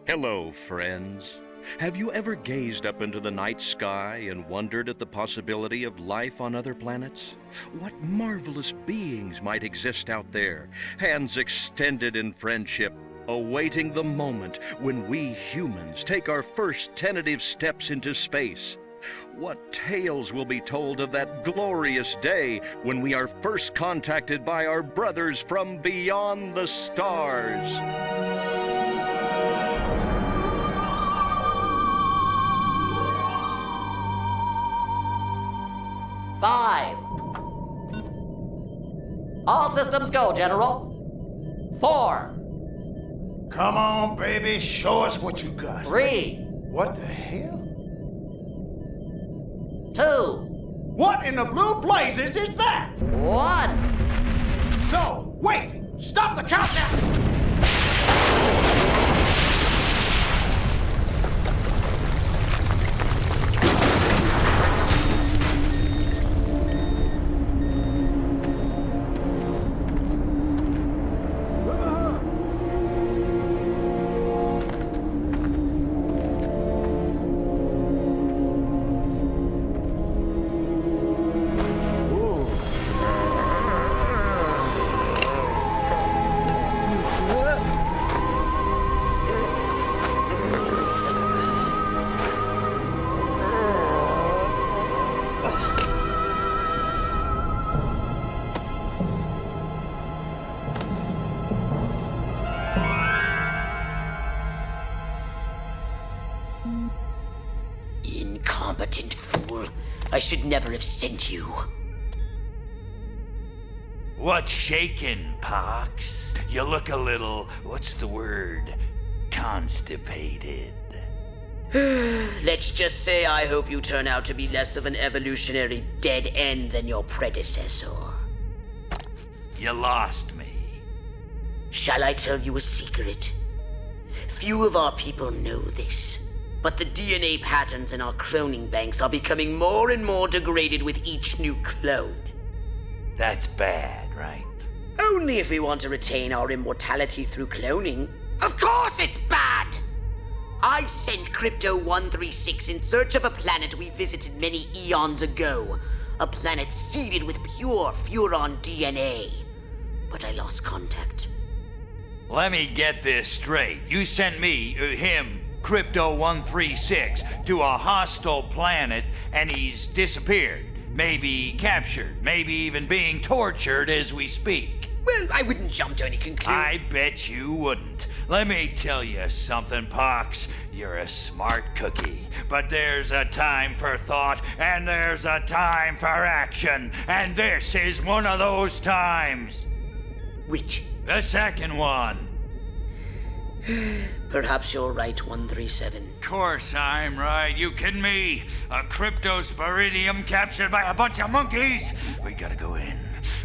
Hello, friends. Have you ever gazed up into the night sky and wondered at the possibility of life on other planets? What marvelous beings might exist out there, hands extended in friendship, awaiting the moment when we humans take our first tentative steps into space? What tales will be told of that glorious day when we are first contacted by our brothers from beyond the stars? 5. All systems go, General. 4. Come on, baby, show us what you got. 3. What the hell? 2. What in the blue blazes is that? 1. No, wait! Stop the countdown! Incompetent fool. I should never have sent you. What's shaking, Pox? You look a little, what's the word? Constipated. Let's just say I hope you turn out to be less of an evolutionary dead end than your predecessor. You lost me. Shall I tell you a secret? Few of our people know this, but the DNA patterns in our cloning banks are becoming more and more degraded with each new clone. That's bad, right? Only if we want to retain our immortality through cloning. Of course it's bad! I sent Crypto-136 in search of a planet we visited many eons ago. A planet seeded with pure Furon DNA. But I lost contact. Let me get this straight. You sent me, him, Crypto-136, to a hostile planet, and he's disappeared. Maybe captured, maybe even being tortured as we speak. Well, I wouldn't jump to any conclusion. I bet you wouldn't. Let me tell you something, Pox. You're a smart cookie. But there's a time for thought, and there's a time for action. And this is one of those times. Which? The second one. Perhaps you're right, 137. Course I'm right. You kidding me? A cryptosporidium captured by a bunch of monkeys? We gotta go in.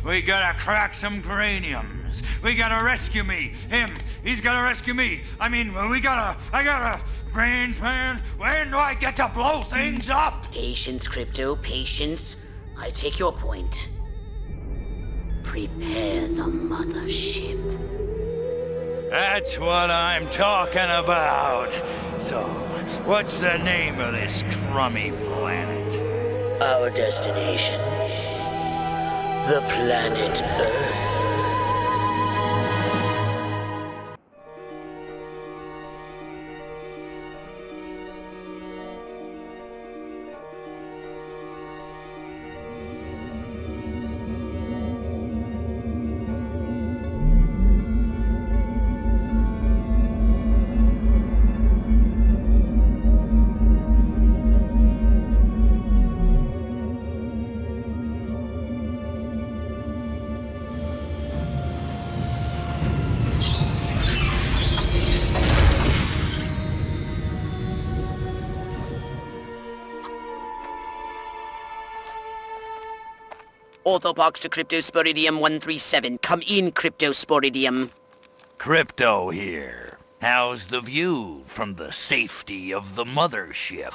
We gotta crack some craniums. We gotta rescue me. Him, he's gotta rescue me. I gotta brains, man. When do I get to blow things up? Patience, Crypto, patience. I take your point. Prepare the mothership. That's what I'm talking about. So, what's the name of this crummy planet? Our destination. The planet Earth. Orthopox to Cryptosporidium 137. Come in, Cryptosporidium. Crypto here. How's the view from the safety of the mothership?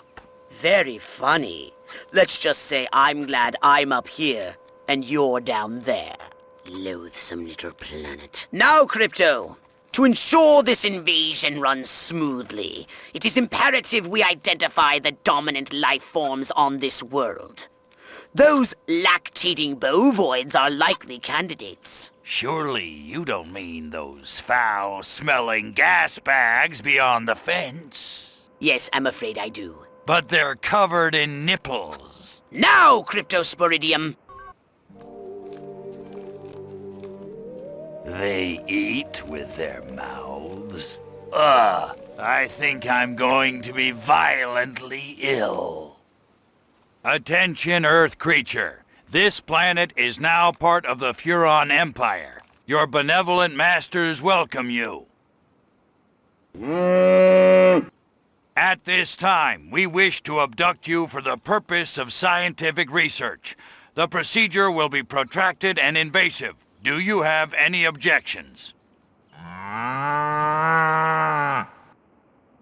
Very funny. Let's just say I'm glad I'm up here and you're down there. Loathsome little planet. Now, Crypto, To ensure this invasion runs smoothly, it is imperative we identify the dominant life forms on this world. Those lactating bovoids are likely candidates. Surely you don't mean those foul-smelling gas bags beyond the fence? Yes, I'm afraid I do. But they're covered in nipples. Now, Cryptosporidium! They eat with their mouths. Ugh, I think I'm going to be violently ill. Attention, Earth creature. This planet is now part of the Furon Empire. Your benevolent masters welcome you. At this time, we wish to abduct you for the purpose of scientific research. The procedure will be protracted and invasive. Do you have any objections?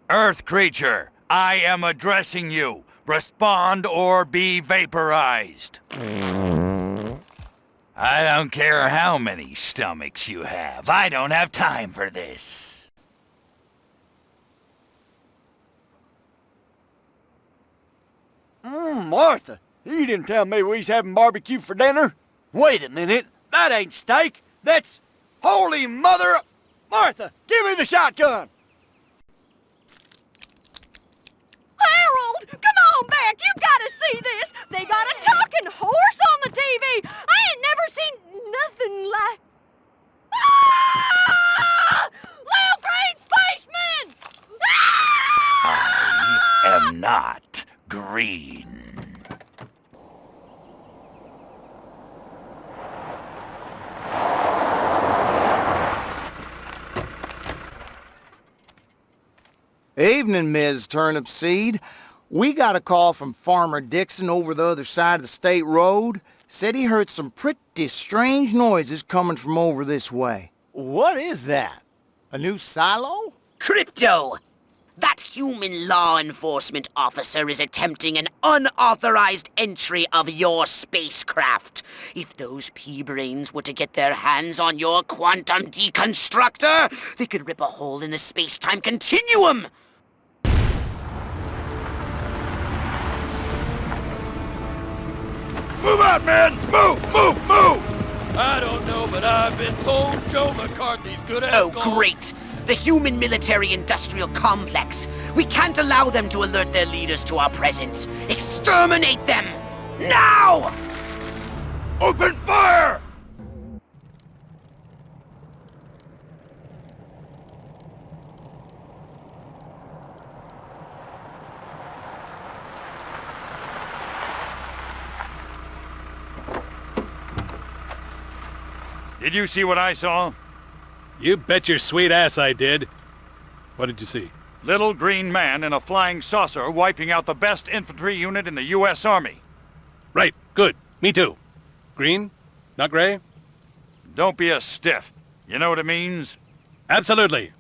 Earth creature, I am addressing you. Respond or be vaporized. I don't care how many stomachs you have. I don't have time for this. Martha, you didn't tell me we was having barbecue for dinner. Wait a minute, that ain't steak. That's holy mother... Martha, give me the shotgun. Harold, come on back. You gotta see this. They got a talking horse on the TV. I ain't never seen nothing like... Ah! Little green spaceman! Ah! I am not green. Evening, Ms. Turnipseed. We got a call from Farmer Dixon over the other side of the state road. Said he heard some pretty strange noises coming from over this way. What is that? A new silo? Crypto! That human law enforcement officer is attempting an unauthorized entry of your spacecraft. If those pea-brains were to get their hands on your quantum deconstructor, they could rip a hole in the space-time continuum! Move out, man! Move! Move! Move! I don't know, but I've been told Joe McCarthy's good as Oh, gold. great! The human military-industrial complex. We can't allow them to alert their leaders to our presence. Exterminate them! Now! Open fire! Did you see what I saw? You bet your sweet ass I did. What did you see? Little green man in a flying saucer wiping out the best infantry unit in the U.S. Army. Right, good. Me too. Green? Not gray? Don't be a stiff. You know what it means? Absolutely.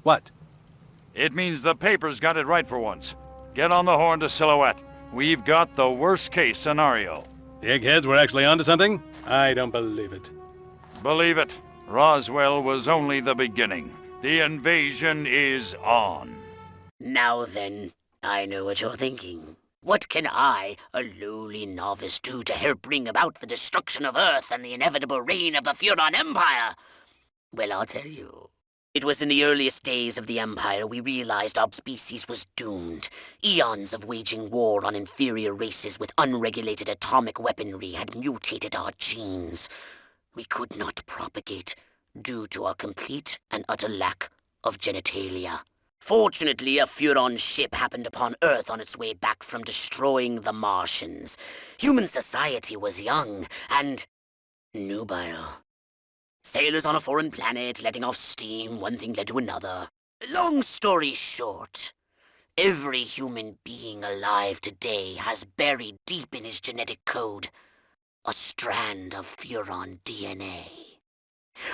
What? It means the paper's got it right for once. Get on the horn to Silhouette. We've got the worst-case scenario. The eggheads were actually onto something? I don't believe it. Believe it, Roswell was only the beginning. The invasion is on. Now then, I know what you're thinking. What can I, a lowly novice, do to help bring about the destruction of Earth and the inevitable reign of the Furon Empire? Well, I'll tell you. It was in the earliest days of the Empire we realized our species was doomed. Eons of waging war on inferior races with unregulated atomic weaponry had mutated our genes. We could not propagate due to our complete and utter lack of genitalia. Fortunately, a Furon ship happened upon Earth on its way back from destroying the Martians. Human society was young and nubile. Sailors on a foreign planet, letting off steam, one thing led to another. Long story short, every human being alive today has buried deep in his genetic code a strand of Furon DNA.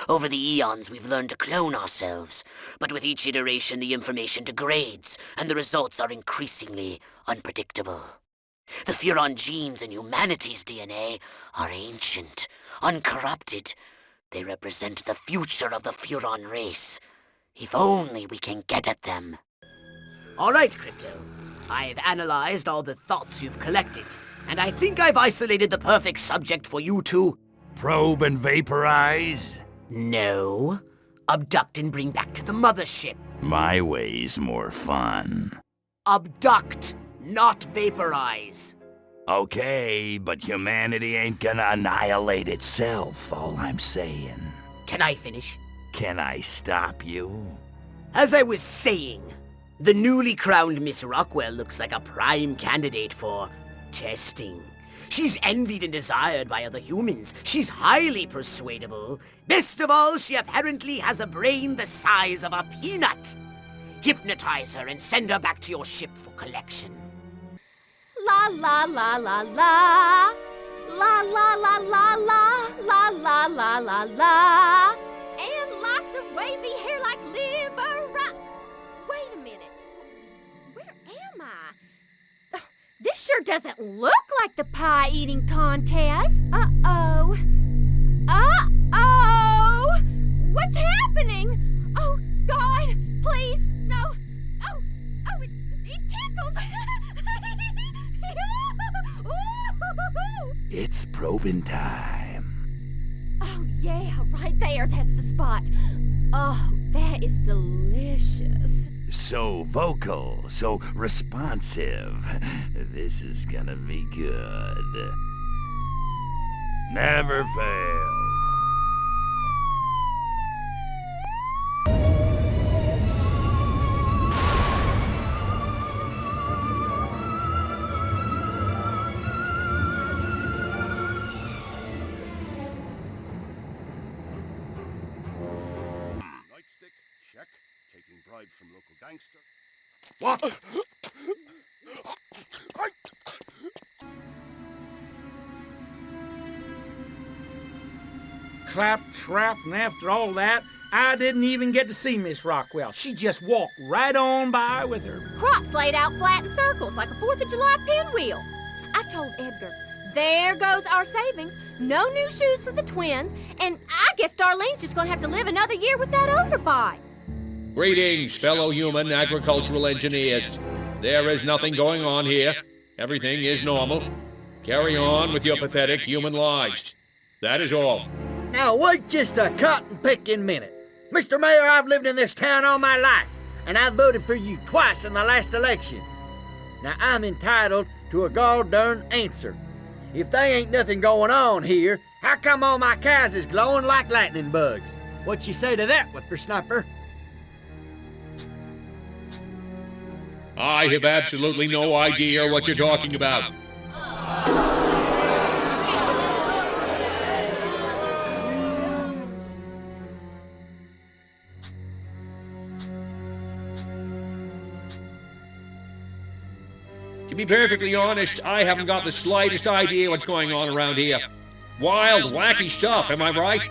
Over the eons, we've learned to clone ourselves, but with each iteration, the information degrades, and the results are increasingly unpredictable. The Furon genes in humanity's DNA are ancient, uncorrupted. They represent the future of the Furon race, If only we can get at them. All right, Crypto. I've analyzed all the thoughts you've collected, and I think I've isolated the perfect subject for you to... Probe and vaporize? No. Abduct and bring back to the mothership. My way's more fun. Abduct, not vaporize. Okay, but humanity ain't gonna annihilate itself, all I'm saying. Can I finish? Can I stop you? As I was saying, the newly crowned Miss Rockwell looks like a prime candidate for testing. She's envied and desired by other humans. She's highly persuadable. Best of all, she apparently has a brain the size of a peanut. Hypnotize her and send her back to your ship for collection. La la la la la. La la la la la. La la la la la. And lots of wavy hair like liver. Wait a minute. Where am I? Oh, this sure doesn't look like the pie eating contest. Uh-oh. Uh-oh! What's happening? Oh, God, please, no. Oh, it tickles. It's probing time. Oh, yeah, right there. That's the spot. Oh, that is delicious. So vocal, so responsive. This is gonna be good. Never fails. Nightstick, check. Taking bribes from local gangster. What? Claptrap, and after all that, I didn't even get to see Miss Rockwell. She just walked right on by with her Crops laid out flat in circles like a 4th of July pinwheel. I told Edgar, there goes our savings. No new shoes for the twins, and I guess Darlene's just gonna have to live another year with that overbite. Greetings, fellow human agricultural engineers. There is nothing going on here. Everything is normal. Carry on with your pathetic human lives. That is all. Now, wait just a cotton-picking minute. Mr. Mayor, I've lived in this town all my life, and I voted for you twice in the last election. Now, I'm entitled to a gall-darn answer. If there ain't nothing going on here, how come all my cows is glowing like lightning bugs? What you say to that, whippersnapper? I have absolutely no idea what you're talking about. To be perfectly honest, I haven't got the slightest idea what's going on around here. Wild, wacky stuff, am I right?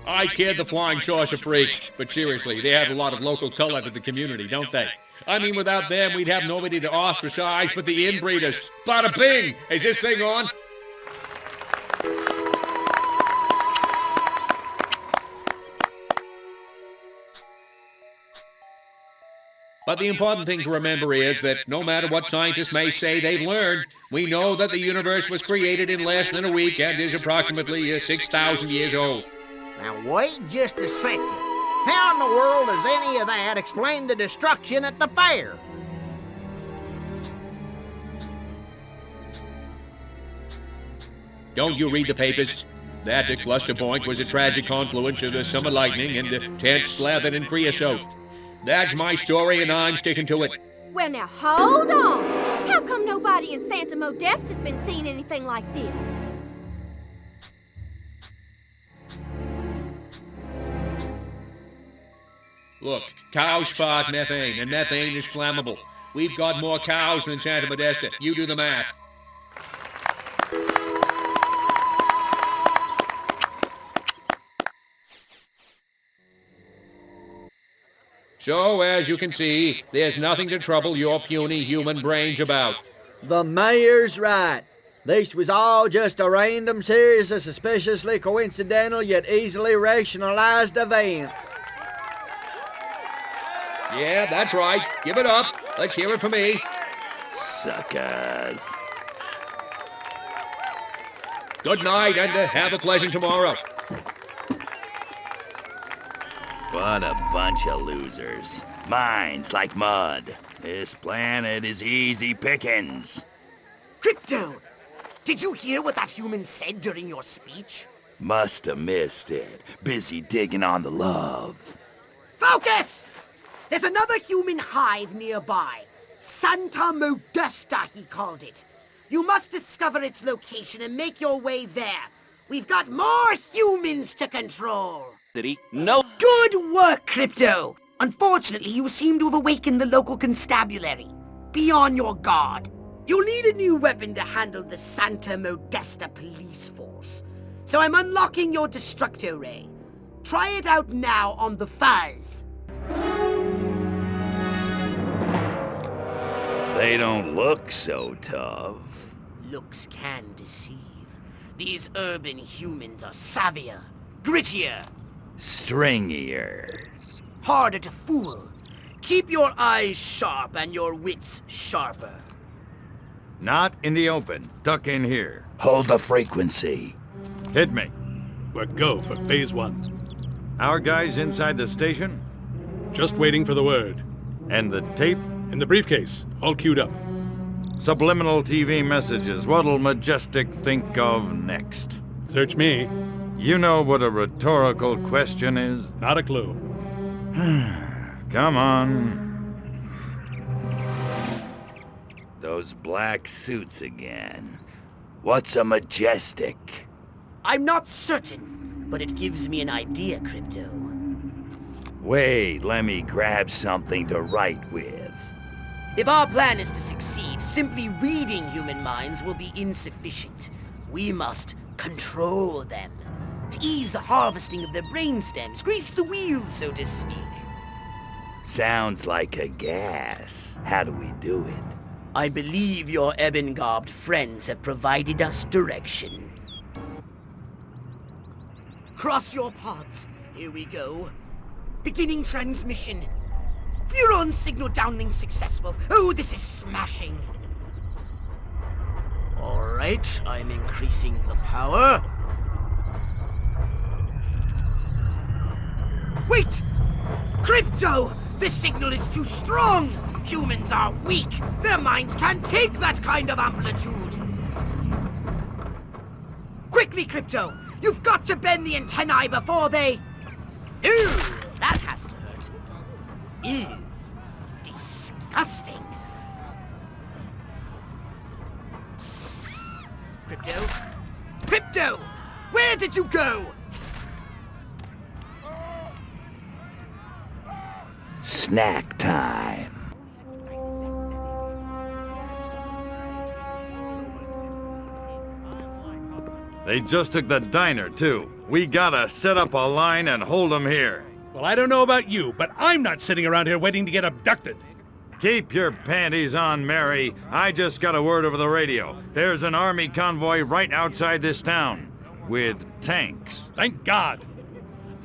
I kid the flying saucer freaks, but seriously, they add a lot of local color to the community, don't they? I mean, without them, we'd have nobody to ostracize but the inbreeders. Bada bing! Is this thing on? But the important thing to remember is that no matter what scientists may say they've learned, we know that the universe was created in less than a week and is approximately 6,000 years old. Now wait just a second. How in the world does any of that explain the destruction at the fair? Don't you read the papers? That cluster point was a tragic confluence of the summer lightning and the tents slathered in creosote. That's my story and I'm sticking to it. Well, now, hold on. How come nobody in Santa Modesta's been seeing anything like this? Look, cows fart methane, and methane is flammable. We've got more cows than Santa Modesta. You do the math. So, as you can see, there's nothing to trouble your puny human brains about. The mayor's right. This was all just a random series of suspiciously coincidental yet easily rationalized events. Yeah, that's right. Give it up. Let's hear it from me. Suckers. Good night, and have a pleasant tomorrow. What a bunch of losers. Minds like mud. This planet is easy pickings. Crypto! Did you hear what that human said during your speech? Must have missed it. Busy digging on the love. Focus! There's another human hive nearby. Santa Modesta, he called it. You must discover its location and make your way there. We've got more humans to control. No. Good work, Crypto! Unfortunately, you seem to have awakened the local constabulary. Be on your guard. You'll need a new weapon to handle the Santa Modesta police force. So I'm unlocking your Destructo Ray. Try it out now on the Fuzz. They don't look so tough. Looks can deceive. These urban humans are savvier, grittier, Stringier. harder to fool. Keep your eyes sharp and your wits sharper. Not in the open. Duck in here. Hold the frequency. Hit me. We're go for phase 1. Our guys inside the station? Just waiting for the word. And the tape? In the briefcase, all queued up. Subliminal TV messages. What'll Majestic think of next? Search me. You know what a rhetorical question is? Not a clue. Come on. Those black suits again. What's a Majestic? I'm not certain, but it gives me an idea, Crypto. Wait, let me grab something to write with. If our plan is to succeed, simply reading human minds will be insufficient. We must control them. To ease the harvesting of their brainstems, grease the wheels, so to speak. Sounds like a gas. How do we do it? I believe your ebon-garbed friends have provided us direction. Cross your paths. Here we go. Beginning transmission. Furon signal downlink successful. Oh, this is smashing. All right, I'm increasing the power. Wait! Crypto! This signal is too strong! Humans are weak! Their minds can't take that kind of amplitude! Quickly, Crypto! You've got to bend the antennae before they... Ew! That has to hurt. Ew. Disgusting. Crypto? Crypto! Where did you go? Snack time. They just took the diner, too. We gotta set up a line and hold them here. Well, I don't know about you, but I'm not sitting around here waiting to get abducted. Keep your panties on, Mary. I just got a word over the radio. There's an army convoy right outside this town. With tanks. Thank God.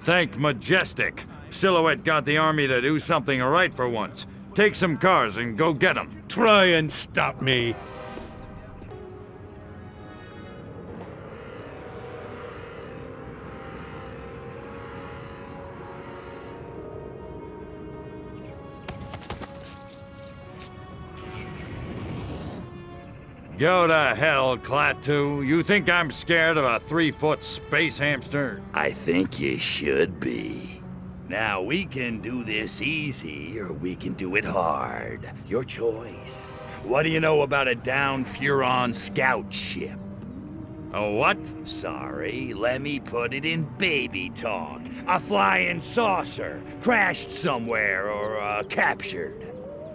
Thank Majestic. Silhouette got the army to do something right for once. Take some cars and go get them. Try and stop me. Go to hell, Klaatu. You think I'm scared of a 3-foot space hamster? I think you should be. Now, we can do this easy, or we can do it hard. Your choice. What do you know about a downed Furon scout ship? A what? Sorry, let me put it in baby talk. A flying saucer, crashed somewhere, or captured.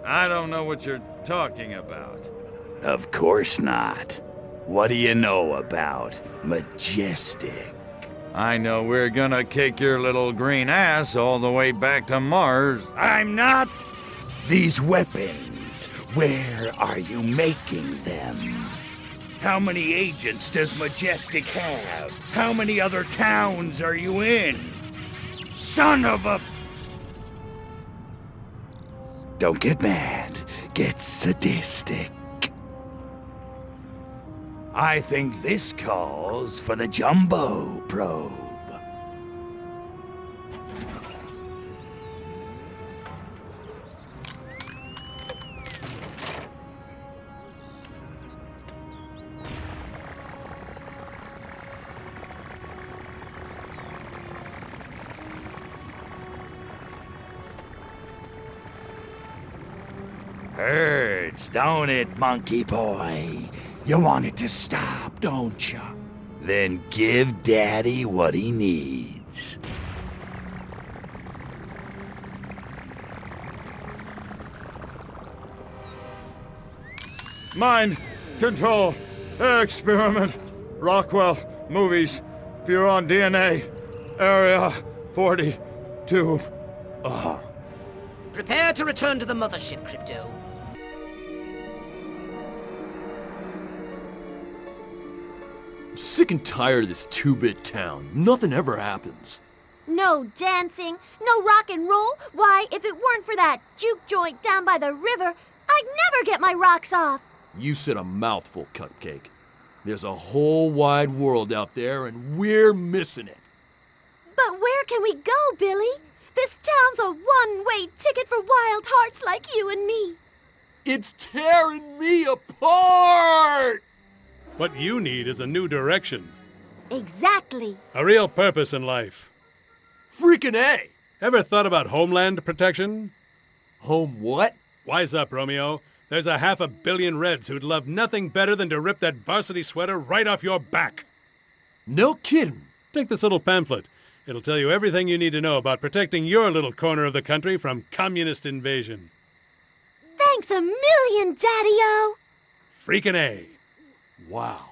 I don't know what you're talking about. Of course not. What do you know about Majestic? I know we're gonna kick your little green ass all the way back to Mars. I'm not. These weapons, where are you making them? How many agents does Majestic have? How many other towns are you in? Son of a... Don't get mad. Get sadistic. I think this calls for the Jumbo probe. Hurts, don't it, monkey boy? You want it to stop, don't you? Then give Daddy what he needs. Mind control experiment. Rockwell movies. Furon DNA. Area 42. Prepare to return to the mothership, Crypto. I'm sick and tired of this 2-bit town. Nothing ever happens. No dancing, no rock and roll. Why, if it weren't for that juke joint down by the river, I'd never get my rocks off. You said a mouthful, Cupcake. There's a whole wide world out there, and we're missing it. But where can we go, Billy? This town's a one-way ticket for wild hearts like you and me. It's tearing me apart! What you need is a new direction. Exactly. A real purpose in life. Freaking A! Ever thought about homeland protection? Home what? Wise up, Romeo. There's a 500 million Reds who'd love nothing better than to rip that varsity sweater right off your back. No kidding. Take this little pamphlet. It'll tell you everything you need to know about protecting your little corner of the country from communist invasion. Thanks a million, Daddy-O. Freaking A. Wow.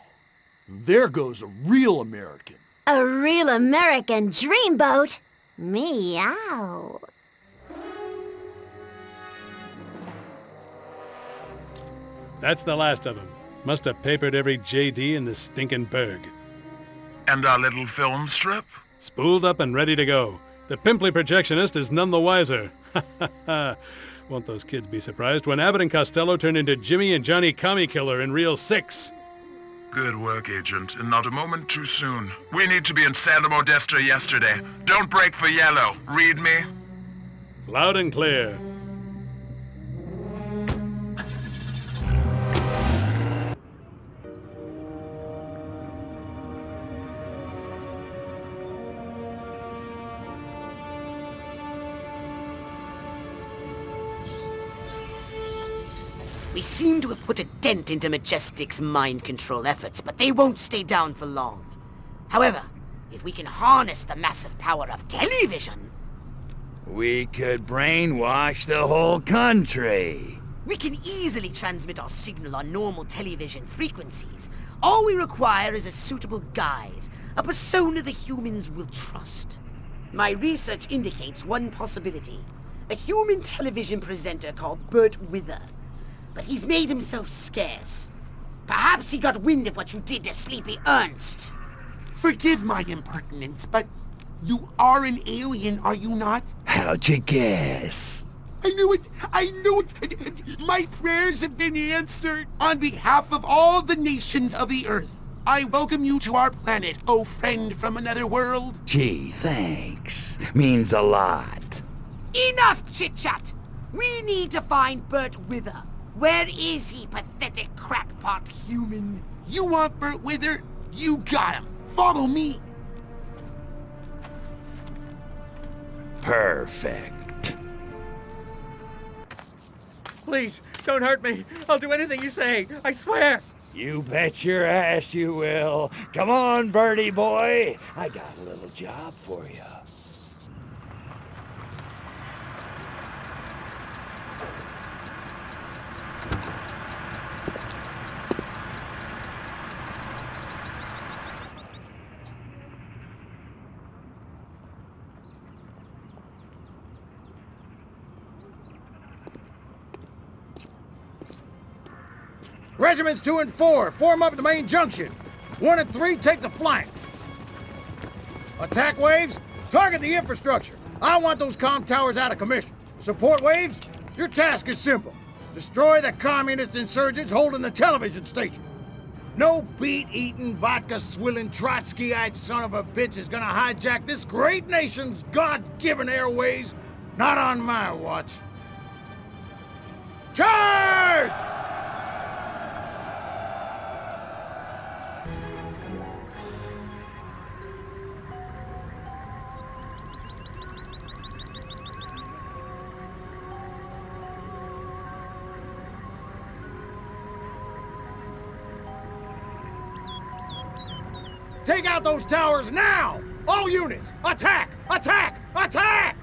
There goes a real American. A real American dreamboat. Meow. That's the last of them. Must have papered every JD in this stinking burg. And our little film strip? Spooled up and ready to go. The pimply projectionist is none the wiser. Won't those kids be surprised when Abbott and Costello turn into Jimmy and Johnny Commie Killer in Reel 6? Good work, Agent, and not a moment too soon. We need to be in Santa Modesta yesterday. Don't break for yellow. Read me? Loud and clear. We seem to have put a dent into Majestic's mind control efforts, but they won't stay down for long. However, if we can harness the massive power of television... We could brainwash the whole country. We can easily transmit our signal on normal television frequencies. All we require is a suitable guise, a persona the humans will trust. My research indicates one possibility. A human television presenter called Bert Wither. But he's made himself scarce. Perhaps he got wind of what you did to Sleepy Ernst. Forgive my impertinence, but you are an alien, are you not? How'd you guess? I knew it! I knew it! My prayers have been answered. On behalf of all the nations of the Earth, I welcome you to our planet, oh friend from another world. Gee, thanks. Means a lot. Enough chit-chat! We need to find Bert Wither. Where is he, pathetic crackpot human? You want Bert Wither? You got him. Follow me. Perfect. Please, don't hurt me. I'll do anything you say. I swear. You bet your ass you will. Come on, birdie boy. I got a little job for you. Regiments 2 and 4, form up at the main junction. 1 and 3, take the flank. Attack waves, target the infrastructure. I want those comm towers out of commission. Support waves, your task is simple. Destroy the communist insurgents holding the television station. No beet-eating, vodka-swilling, Trotskyite son of a bitch is gonna hijack this great nation's God-given airways. Not on my watch. Charge! Take out those towers now! All units, attack! Attack! Attack!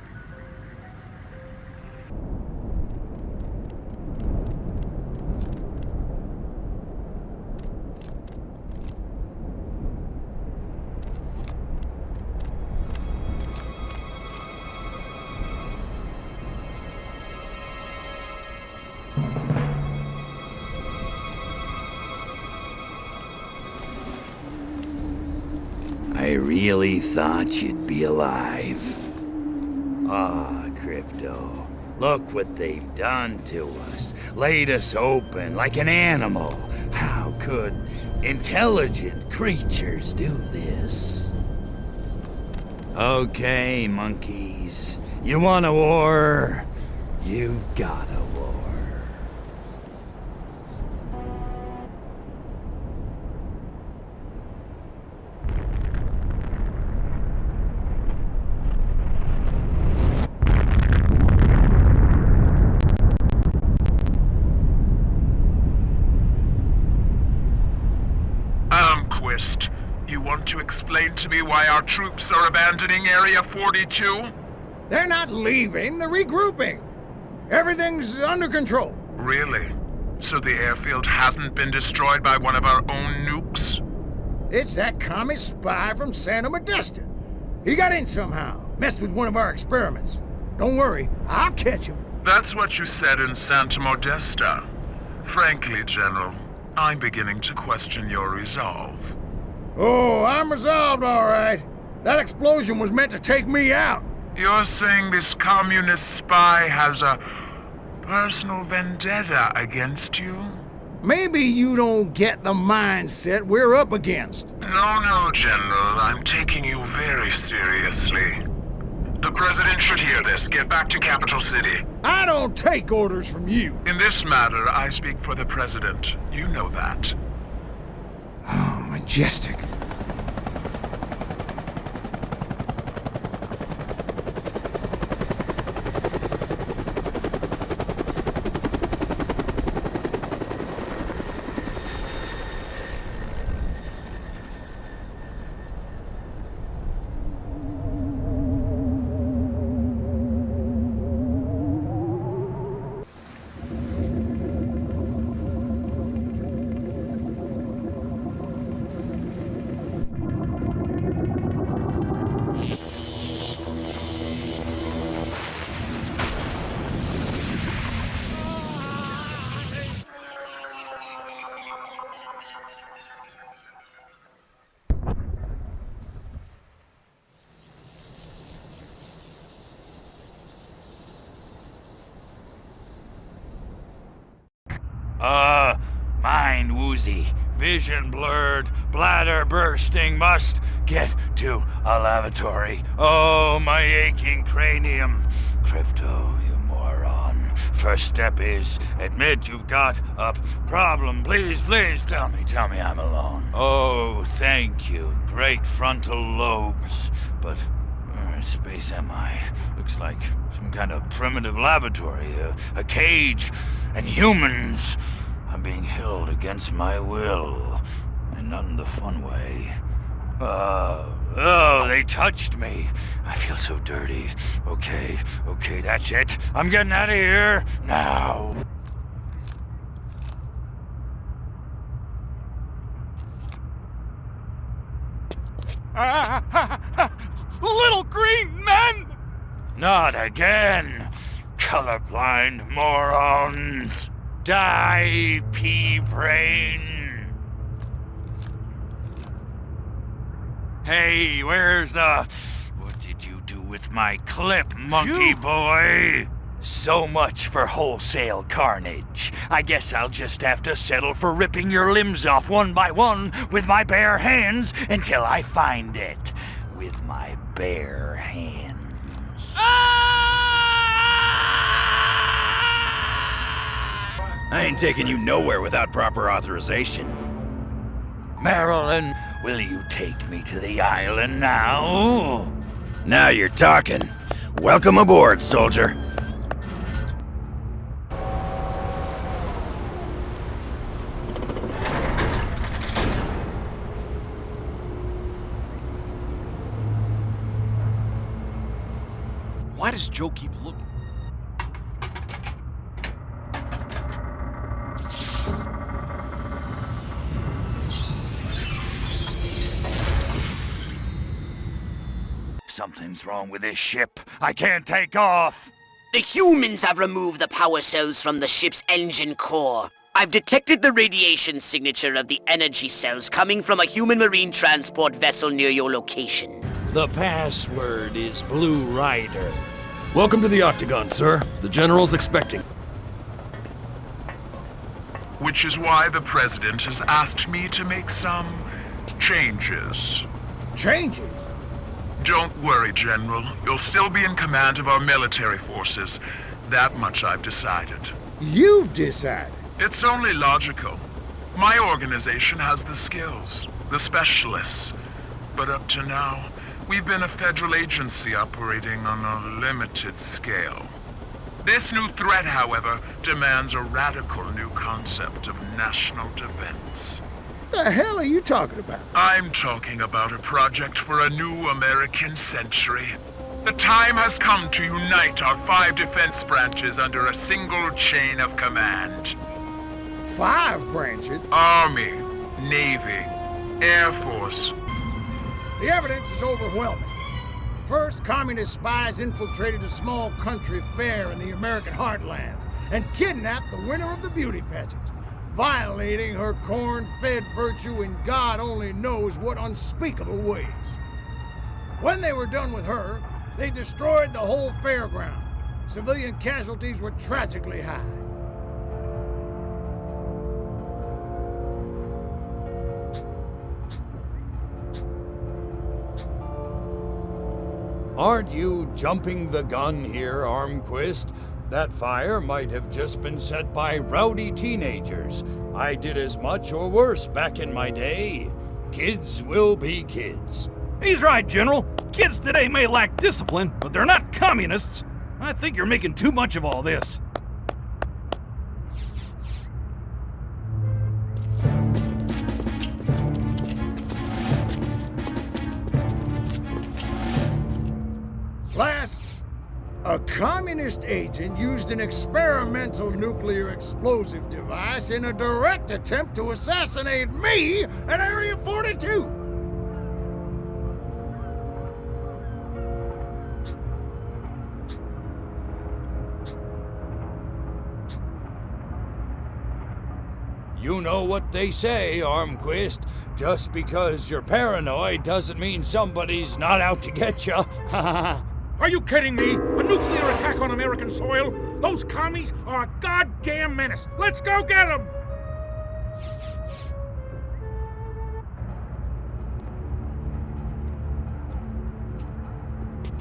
I really thought you'd be alive. Ah, Crypto. Look what they've done to us. Laid us open like an animal. How could intelligent creatures do this? Okay, monkeys. You want a war? You've got a war. You want to explain to me why our troops are abandoning Area 42? They're not leaving, they're regrouping. Everything's under control. Really? So the airfield hasn't been destroyed by one of our own nukes? It's that commie spy from Santa Modesta. He got in somehow, messed with one of our experiments. Don't worry, I'll catch him. That's what you said in Santa Modesta. Frankly, General, I'm beginning to question your resolve. Oh, I'm resolved, all right. That explosion was meant to take me out. You're saying this communist spy has a personal vendetta against you? Maybe you don't get the mindset we're up against. No, General. I'm taking you very seriously. The President should hear this. Get back to Capital City. I don't take orders from you. In this matter, I speak for the President. You know that. Oh, majestic. Mind woozy, vision blurred, bladder bursting, must get to a lavatory. Oh, my aching cranium. Crypto, you moron. First step is admit you've got a problem. Please tell me I'm alone. Oh, thank you. Great frontal lobes. But where in space am I? Looks like some kind of primitive laboratory, a cage, and humans. I'm being held against my will, and not in the fun way. Oh, they touched me. I feel so dirty. Okay, that's it. I'm getting out of here now. Little green men! Not again, colorblind morons. Die, pea brain. Hey, where's the... What did you do with my clip, monkey boy? So much for wholesale carnage. I guess I'll just have to settle for ripping your limbs off one by one with my bare hands until I find it. With my bare hands. I ain't taking you nowhere without proper authorization. Marilyn, will you take me to the island now? Now you're talking. Welcome aboard, soldier. Why does Joe keep looking? Something's wrong with this ship. I can't take off. The humans have removed the power cells from the ship's engine core. I've detected the radiation signature of the energy cells coming from a human marine transport vessel near your location. The password is Blue Rider. Welcome to the Octagon, sir. The General's expecting. Which is why the President has asked me to make some changes. Changes? Don't worry, General. You'll still be in command of our military forces. That much I've decided. You've decided? It's only logical. My organization has the skills, the specialists. But up to now, we've been a federal agency operating on a limited scale. This new threat, however, demands a radical new concept of national defense. What the hell are you talking about? I'm talking about a project for a new American century. The time has come to unite our 5 defense branches under a single chain of command. 5 branches? Army, Navy, Air Force. The evidence is overwhelming. First, communist spies infiltrated a small country fair in the American heartland and kidnapped the winner of the beauty pageant, violating her corn-fed virtue in God only knows what unspeakable ways. When they were done with her, they destroyed the whole fairground. Civilian casualties were tragically high. Aren't you jumping the gun here, Armquist? That fire might have just been set by rowdy teenagers. I did as much or worse back in my day. Kids will be kids. He's right, General. Kids today may lack discipline, but they're not communists. I think you're making too much of all this. Last, a communist agent used an experimental nuclear explosive device in a direct attempt to assassinate me at Area 42. You know what they say, Armquist. Just because you're paranoid doesn't mean somebody's not out to get you. Are you kidding me? A nuclear attack on American soil? Those commies are a goddamn menace. Let's go get them!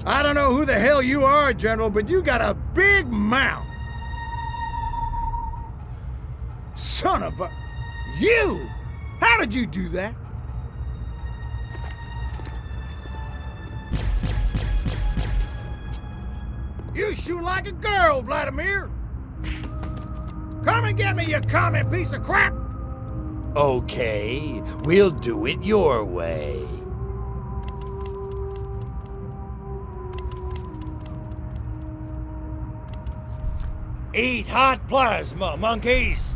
I don't know who the hell you are, General, but you got a big mouth. Son of a... You! How did you do that? You shoot like a girl, Vladimir! Come and get me, you commie piece of crap! Okay, we'll do it your way. Eat hot plasma, monkeys!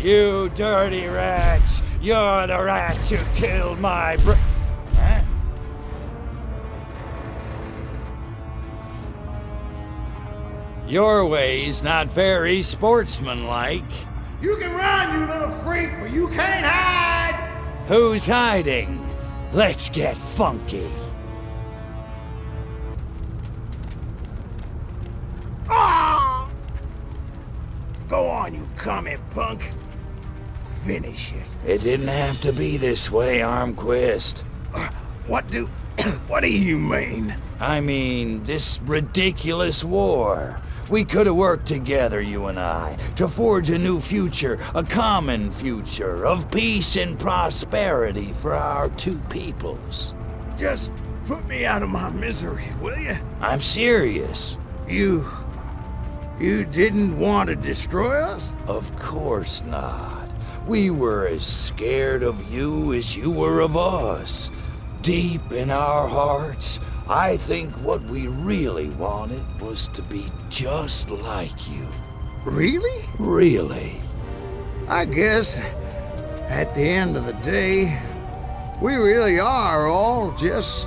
You dirty rats! You're the rats who killed my Huh? Your way's not very sportsmanlike. You can run, you little freak, but you can't hide! Who's hiding? Let's get funky. Ah! Go on, you commie punk. Finish it. It didn't have to be this way, Armquist. What do you mean? I mean, this ridiculous war. We could have worked together, you and I, to forge a new future, a common future of peace and prosperity for our two peoples. Just put me out of my misery, will you? I'm serious. You didn't want to destroy us? Of course not. We were as scared of you as you were of us. Deep in our hearts, I think what we really wanted was to be just like you. Really? Really. I guess, at the end of the day, we really are all just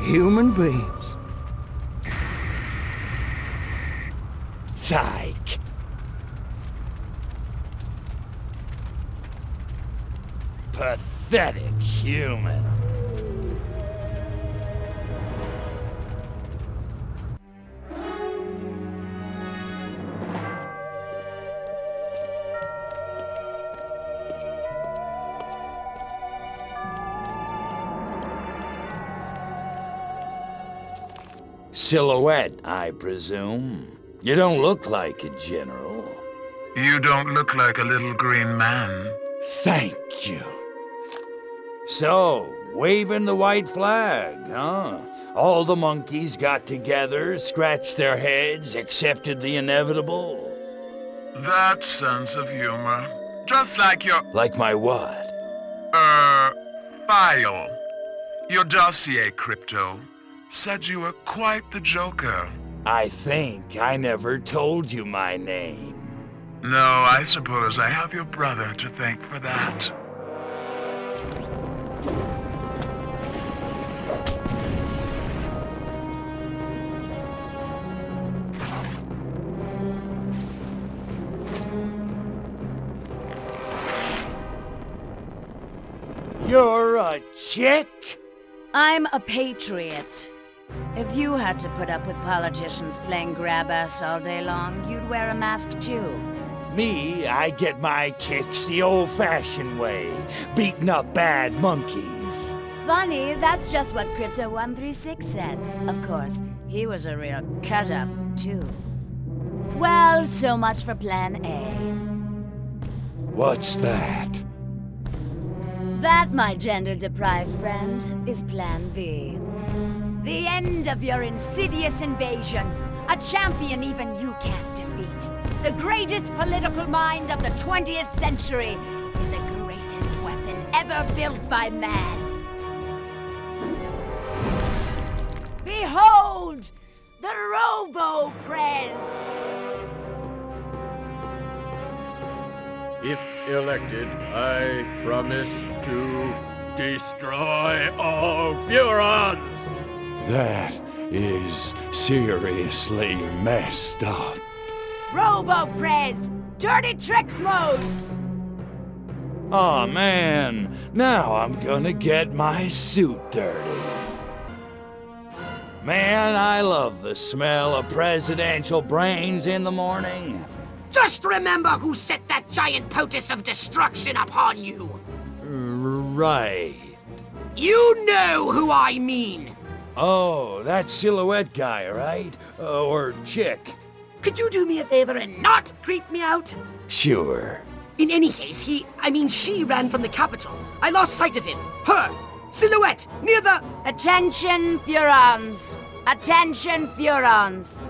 human beings. Psych. Pathetic human. Silhouette, I presume. You don't look like a general. You don't look like a little green man. Thank you. So, waving the white flag, huh? All the monkeys got together, scratched their heads, accepted the inevitable. That sense of humor. Just like your... Like my what? File. Your dossier, Crypto. Said you were quite the joker. I think I never told you my name. No, I suppose I have your brother to thank for that. You're a chick? I'm a patriot. If you had to put up with politicians playing grab-ass all day long, you'd wear a mask too. Me, I get my kicks the old-fashioned way, beating up bad monkeys. Funny, that's just what Crypto 136 said. Of course, he was a real cut-up, too. Well, so much for Plan A. What's that? That, my gender-deprived friend, is Plan B. The end of your insidious invasion. A champion even you can't defeat. The greatest political mind of the 20th century. With the greatest weapon ever built by man. Behold! The Robo-Prez! If elected, I promise to destroy all Furons! That is seriously messed up. Robo-Prez! Dirty Tricks mode! Aw, man. Now I'm gonna get my suit dirty. Man, I love the smell of presidential brains in the morning. Just remember who set that giant potus of destruction upon you. Right. You know who I mean. Oh, that silhouette guy, right? Or chick. Could you do me a favor and not creep me out? Sure. In any case, she ran from the Capitol. I lost sight of him. Her. Silhouette, near the... Attention, Furons. Attention, Furons.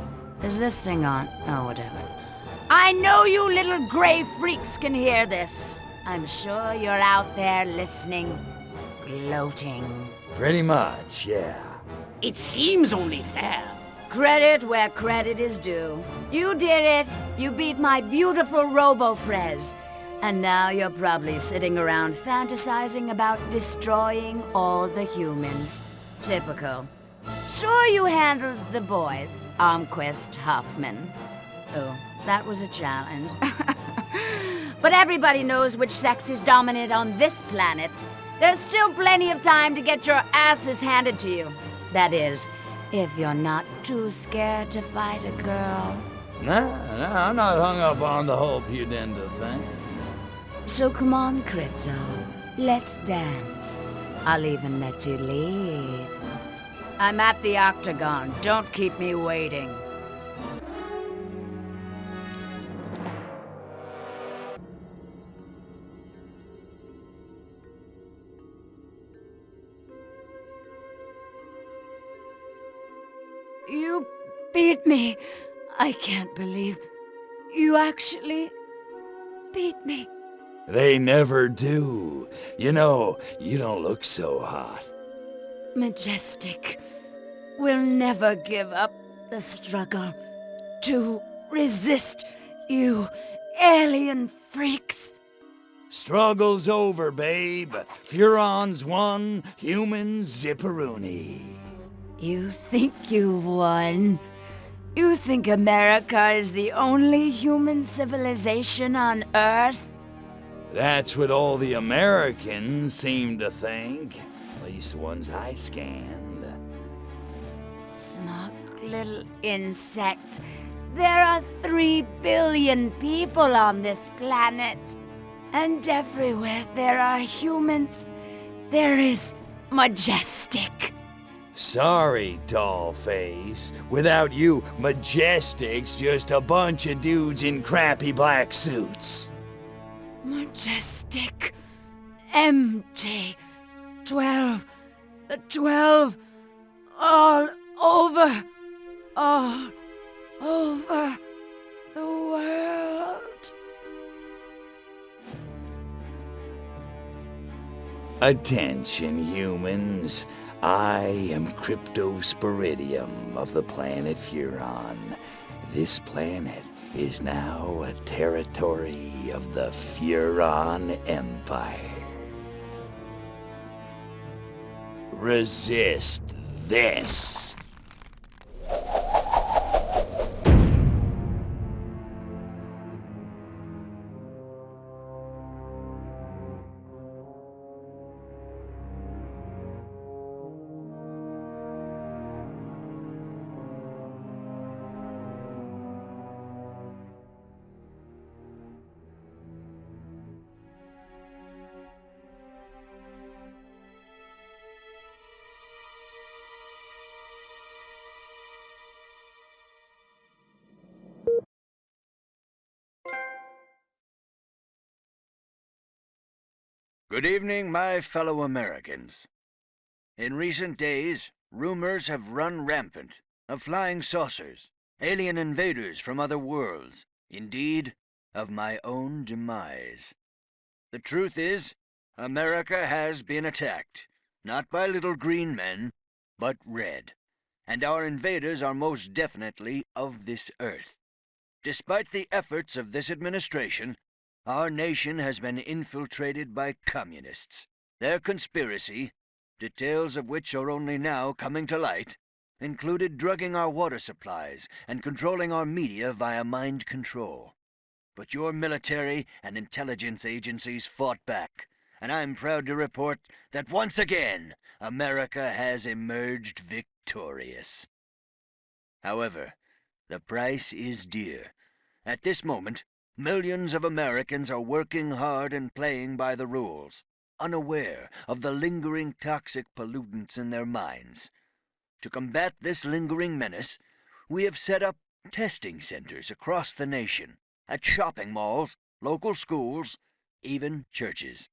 Is this thing on? Oh, whatever. I know you little gray freaks can hear this. I'm sure you're out there listening, gloating. Pretty much, yeah. It seems only fair. Credit where credit is due. You did it. You beat my beautiful Robo-Prez. And now you're probably sitting around fantasizing about destroying all the humans. Typical. Sure you handled the boys, Armquist Hoffman. Oh, that was a challenge. But everybody knows which sex is dominant on this planet. There's still plenty of time to get your asses handed to you. That is, if you're not too scared to fight a girl. No, I'm not hung up on the whole pudenda thing. So come on, Crypto. Let's dance. I'll even let you lead. I'm at the Octagon. Don't keep me waiting. You beat me. I can't believe you actually beat me. They never do. You know, you don't look so hot. Majestic will never give up the struggle to resist you alien freaks. Struggle's over, babe. Furons won, humans zipperoonie. You think you've won? You think America is the only human civilization on Earth? That's what all the Americans seem to think. At least the ones I scanned. Smug little insect. There are 3 billion people on this planet. And everywhere there are humans, there is Majestic. Sorry, dollface. Without you, Majestic's just a bunch of dudes in crappy black suits. Majestic. Empty. 12. The 12. All over. All over the world. Attention, humans. I am Cryptosporidium of the planet Furon. This planet is now a territory of the Furon Empire. Resist this. Good evening, my fellow Americans. In recent days, rumors have run rampant of flying saucers, alien invaders from other worlds, indeed, of my own demise. The truth is, America has been attacked, not by little green men, but red, and our invaders are most definitely of this earth. Despite the efforts of this administration, our nation has been infiltrated by communists. Their conspiracy, details of which are only now coming to light, included drugging our water supplies and controlling our media via mind control. But your military and intelligence agencies fought back, and I'm proud to report that once again, America has emerged victorious. However, the price is dear. At this moment, millions of Americans are working hard and playing by the rules, unaware of the lingering toxic pollutants in their minds. To combat this lingering menace, we have set up testing centers across the nation, at shopping malls, local schools, even churches.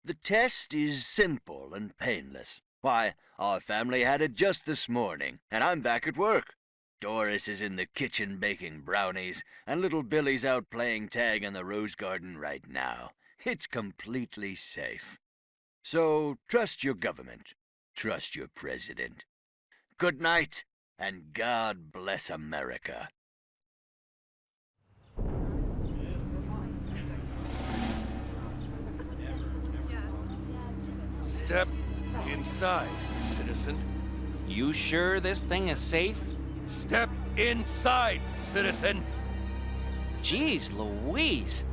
The test is simple and painless. Why, our family had it just this morning, and I'm back at work. Doris is in the kitchen baking brownies, and little Billy's out playing tag in the rose garden right now. It's completely safe. So trust your government. Trust your president. Good night, and God bless America. Step inside, citizen. You sure this thing is safe? Step inside, citizen. Jeez Louise.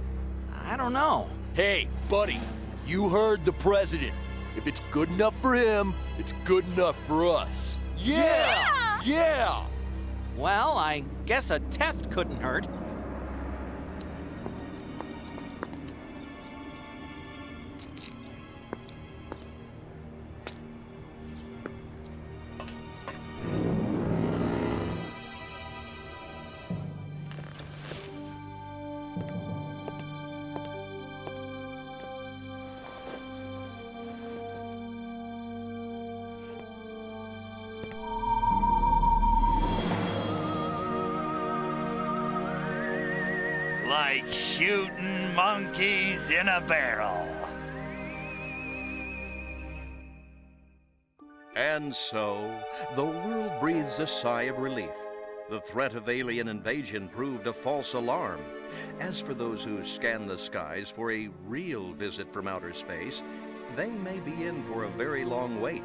I don't know. Hey, buddy, you heard the president. If it's good enough for him, it's good enough for us. Yeah! Yeah! Well, I guess a test couldn't hurt. Like shooting monkeys in a barrel. And so, the world breathes a sigh of relief. The threat of alien invasion proved a false alarm. As for those who scan the skies for a real visit from outer space, they may be in for a very long wait.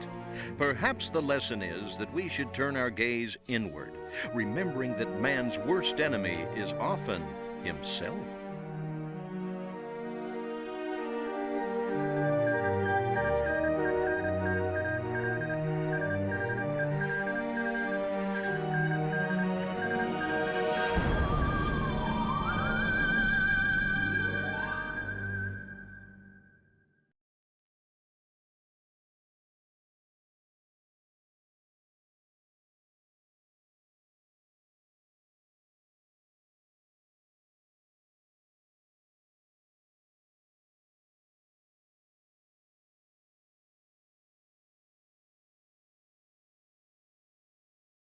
Perhaps the lesson is that we should turn our gaze inward, remembering that man's worst enemy is often himself.